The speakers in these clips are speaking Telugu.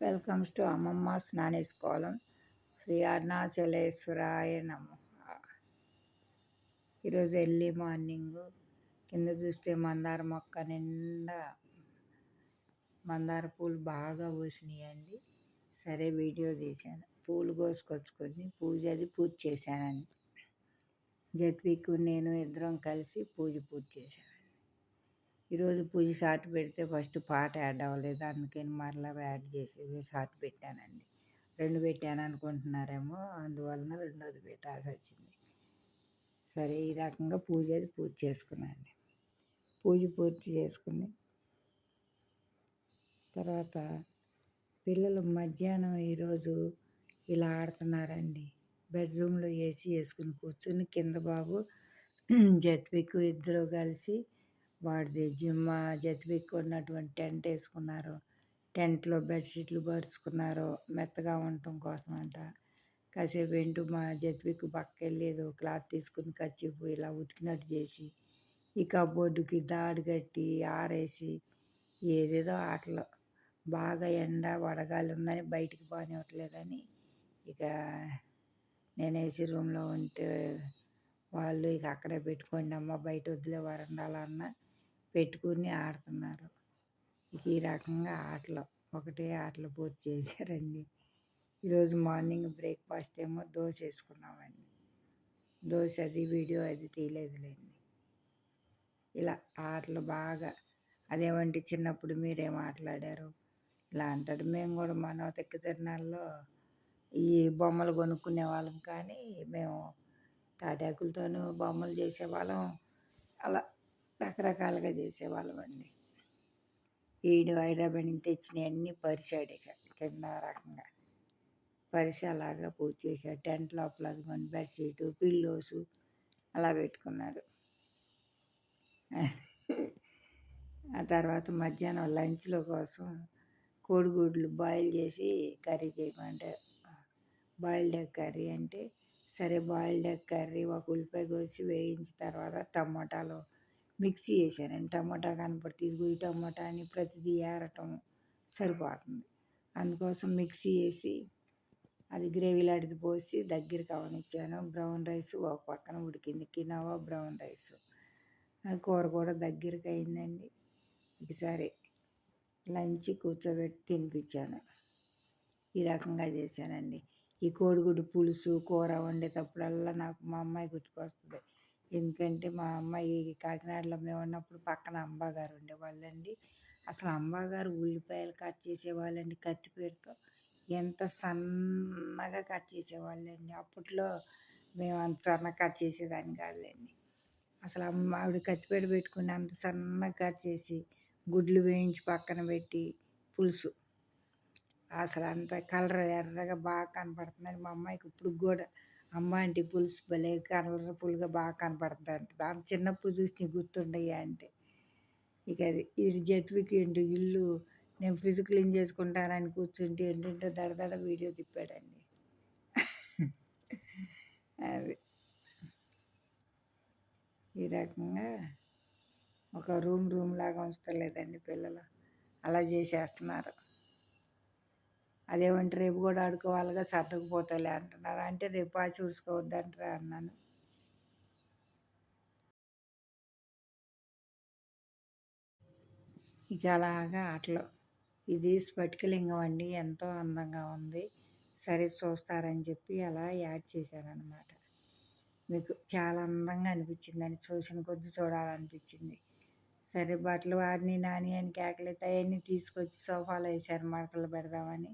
వెల్కమ్స్ టు అమ్మమ్మస్ నానేస్ కాలం శ్రీ అరుణాచలేశ్వరాయ నమః. ఈరోజు ఎర్లీ మార్నింగ్ కింద చూస్తే మందార మొక్క నిండా మందార పూలు బాగా పూసినాయండి. సరే వీడియో తీశాను. పూలు కోసుకొచ్చుకొని పూజ చేశానండి. జత్వికు నేను ఇద్దరం కలిసి పూర్తి చేశాను. ఈరోజు పూజ షార్ట్ పెడితే ఫస్ట్ పాట యాడ్ అవ్వలేదు, అందుకని మరలా యాడ్ చేసి షార్ట్ పెట్టానండి. 2 పెట్టాను అనుకుంటున్నారేమో, అందువలన రెండోది పెట్టాల్సి వచ్చింది. సరే ఈ రకంగా పూర్తి చేసుకున్నాను. పూర్తి చేసుకుని తర్వాత పిల్లలు మధ్యాహ్నం ఈరోజు ఇలా ఆడుతున్నారండి. బెడ్రూమ్లో ఏసీ వేసుకుని కూర్చుని కింద బాబు జత్వికు ఇద్దరు కలిసి వాడిది జిమ్ జత్వికు ఉన్నటువంటి టెంట్ వేసుకున్నారు. టెంట్లో బెడ్షీట్లు పరుచుకున్నారు మెత్తగా ఉండటం కోసం అంట. కాసేపు ఏంటో మా జత్వికు పక్కకెళ్ళి ఏదో క్లాత్ తీసుకుని కర్చీఫ్ ఇలా ఉతికినట్టు చేసి ఈ కబోర్డుకి దాడి కట్టి ఆరేసి ఏదేదో ఆటలు. బాగా ఎండ వడగాలి ఉందని బయటికి పోనివ్వట్లేదని ఇక నేను ఏసీ రూమ్లో ఉంటే వాళ్ళు ఇక అక్కడే పెట్టుకోండి అమ్మ, బయట వద్దులే వరండాలో అన్న పెట్టుకుని ఆడుతున్నారు. ఇక ఈ రకంగా ఒకటే ఆటలు పూర్తి చేశారండి. ఈరోజు మార్నింగ్ బ్రేక్ఫాస్ట్ ఏమో దోశ వేసుకున్నామండి. దోశ అది వీడియో అది తీయలేదులేండి. ఇలా ఆటలు బాగా అదేమంటే చిన్నప్పుడు మీరేం మాట్లాడారు ఇలా అంటాడు. మేము కూడా మన తెక్క తిరణాల్లో ఈ బొమ్మలు కొనుక్కునే వాళ్ళం, కానీ మేము తాటాకులతోనూ బొమ్మలు చేసేవాళ్ళం. అలా రకరకాలుగా చేసేవాళ్ళం అండి. ఈడు హైదరాబాద్ నుంచి తెచ్చినవన్నీ పరిచాడు ఇక కింద రకంగా పరిచి అలాగా పూజ చేశాడు. టెంట్ లోపల అదిగోండి బెడ్షీటు పిల్లోసు అలా పెట్టుకున్నాడు. ఆ తర్వాత మధ్యాహ్నం లంచ్లో కోసం కోడిగుడ్లు బాయిల్ చేసి కర్రీ చేయమంటే బాయిల్డ్ ఎగ్ కర్రీ అంటే సరే బాయిల్డ్ ఎగ్ కర్రీ ఒక ఉల్లిపాయ కోసి వేయించిన తర్వాత టమాటాలు మిక్సీ వేసానండి. టమాటా కనపడితే ఇదిగో ఈ టమాటా అని ప్రతిదీ ఏరటం సరిపోతుంది. అందుకోసం మిక్సీ వేసి అది గ్రేవీ లాంటిది పోసి దగ్గరికి అవనిచ్చాను. బ్రౌన్ రైస్ ఒక పక్కన ఉడికింది, కినోవా బ్రౌన్ రైస్. కూర కూడా దగ్గరికి అయిందండి. ఒకసారి లంచ్ కూర్చోబెట్టి తినిపించాను. ఈ రకంగా చేశానండి. ఈ కోడిగుడ్డు పులుసు కూర వండేటప్పుడల్లా నాకు మా అమ్మాయి గుర్తుకొస్తుంది. ఎందుకంటే మా అమ్మాయి కాకినాడలో మేము ఉన్నప్పుడు పక్కన అంబాగారు ఉండేవాళ్ళండి. అసలు అంబాగారు ఉల్లిపాయలు కట్ చేసేవాళ్ళండి కత్తిపీటతో. ఎంత సన్నగా కట్ చేసేవాళ్ళండి. అప్పట్లో మేము అంత సన్నగా కట్ చేసేదాన్ని కాదులేండి. అసలు ఆవిడ కత్తిపీట పెట్టుకుని అంత సన్నగా కట్ చేసి గుడ్లు వేయించి పక్కన పెట్టి పులుసు అసలు అంత కలర్ ఎర్రగా బాగా కనపడుతుందని మా అమ్మాయికి ఇప్పుడు కూడా అమ్మ అంటే పులుసు భలే కలర్ఫుల్గా బాగా కనపడుతుంది అంటే దాని చిన్నప్పుడు చూసి నీకు గుర్తుండయ్యా అంటే ఇక అది ఇటు జత్వికి ఏంటో ఇల్లు నేను ఫ్రిడ్జ్ క్లీన్ చేసుకుంటానని కూర్చుంటే ఏంటంటే దడదడ వీడియో తిప్పాడండి. అది ఈ రకంగా ఒక రూమ్ లాగా ఉంచలేదండి పిల్లలు, అలా చేసేస్తున్నారు. అదేమంటే రేపు కూడా ఆడుకోవాలిగా సర్దుకుపోతలే అంటున్నారు. అంటే రేపు ఆ చూసుకోవద్దంటారా అన్నాను. ఇక అలాగా ఆటలు. ఇది స్ఫటికలింగం అండి, ఎంతో అందంగా ఉంది. సరే చూస్తారని చెప్పి అలా యాడ్ చేశారనమాట. మీకు చాలా అందంగా అనిపించిందని చూసిన కొద్ది చూడాలనిపించింది. సరే బట్టలు వాడిని నాని అని కేకలైతే అవన్నీ తీసుకొచ్చి సోఫాలో వేసారు మడతలు పెడదామని.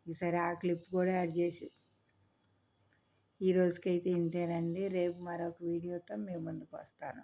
ఈసారి ఆ క్లిప్ కూడా యాడ్ చేసి ఈ రోజుకైతే ఇంతేనండి. రేపు మరొక వీడియోతో మీ ముందుకు వస్తాను.